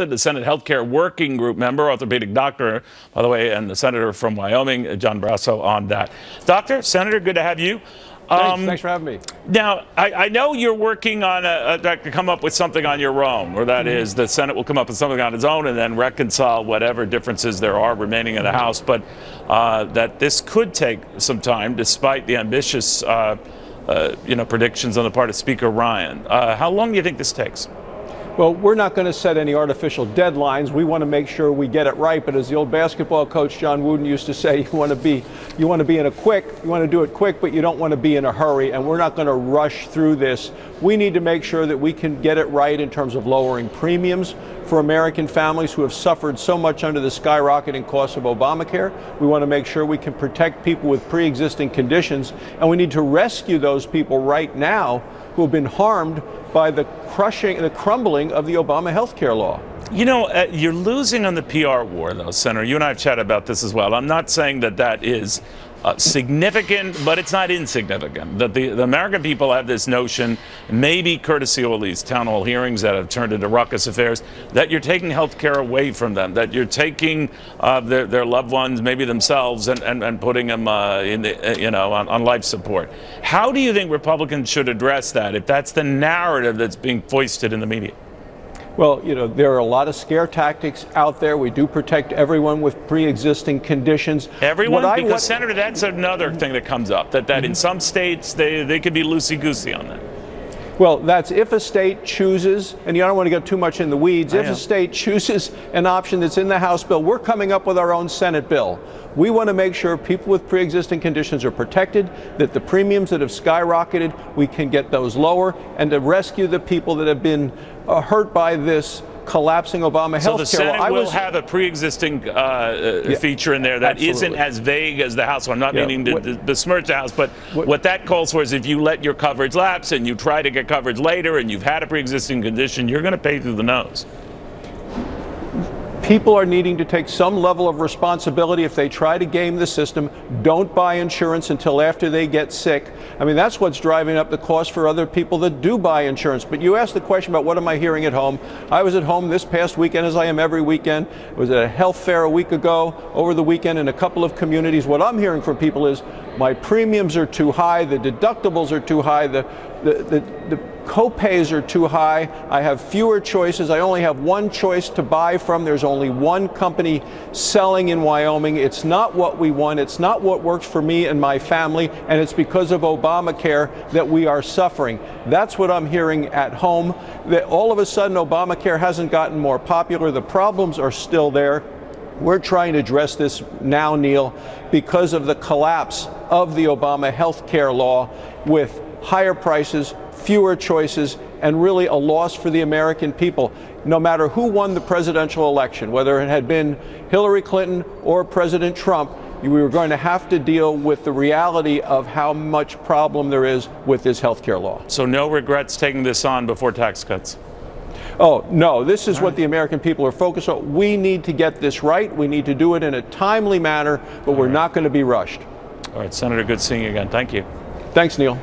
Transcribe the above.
Martha, the Senate Healthcare Working Group member, orthopedic doctor, by the way, and the senator from Wyoming, John Barrasso, on that. Doctor, Senator, good to have you. Thanks for having me. Now, I know you're working on to come up with something on your own, or that is the Senate will come up with something on its own and then reconcile whatever differences there are remaining in the House, but that this could take some time despite the ambitious predictions on the part of Speaker Ryan. How long do you think this takes? Well, we're not going to set any artificial deadlines. We want to make sure we get it right. But as the old basketball coach John Wooden used to say, you want to be you want to do it quick, but you don't want to be in a hurry. And we're not going to rush through this. We need to make sure that we can get it right in terms of lowering premiums for American families who have suffered so much under the skyrocketing costs of Obamacare. We want to make sure we can protect people with pre-existing conditions, and we need to rescue those people right now who have been harmed by the crumbling of the Obama health care law. You know, you're losing on the PR war, though, Senator. You and I have chatted about this as well. I'm not saying that that is significant, but it's not insignificant. That the American people have this notion, maybe courtesy of all these town hall hearings that have turned into ruckus affairs, that you're taking health care away from them, that you're taking their loved ones, maybe themselves, and putting them on life support. How do you think Republicans should address that if that's the narrative that's being foisted in the media? Well, you know, there are a lot of scare tactics out there. We do protect everyone with pre-existing conditions. Everyone? Because, Senator, that's another thing that comes up, that in some states they could be loosey-goosey on that. Well, that's if a state chooses, and you don't want to get too much in the weeds, if a state chooses an option that's in the House bill, we're coming up with our own Senate bill. We want to make sure people with pre-existing conditions are protected, that the premiums that have skyrocketed, we can get those lower, and to rescue the people that have been hurt by this collapsing Obama health care. So the Senate will have a pre-existing feature in there that isn't as vague as the House. I'm not meaning to besmirch the House, but what that calls for is if you let your coverage lapse and you try to get coverage later and you've had a pre-existing condition, you're going to pay through the nose. People are needing to take some level of responsibility if they try to game the system. Don't buy insurance until after they get sick. I mean, that's what's driving up the cost for other people that do buy insurance. But you asked the question about what am I hearing at home. I was at home this past weekend, as I am every weekend. I was at a health fair a week ago, over the weekend in a couple of communities. What I'm hearing from people is my premiums are too high, the deductibles are too high, the co-pays are too high, I have fewer choices, I only have one choice to buy from, there's only one company selling in Wyoming, it's not what we want, it's not what works for me and my family, and it's because of Obamacare that we are suffering. That's what I'm hearing at home, that all of a sudden Obamacare hasn't gotten more popular, the problems are still there. We're trying to address this now, Neil, because of the collapse of the Obama health care law with higher prices, fewer choices, and really a loss for the American people. No matter who won the presidential election, whether it had been Hillary Clinton or President Trump, we were going to have to deal with the reality of how much problem there is with this health care law. So no regrets taking this on before tax cuts? Oh, no, this is what the American people are focused on. We need to get this right. We need to do it in a timely manner, but we're not going to be rushed. All right, Senator, good seeing you again. Thank you. Thanks, Neil.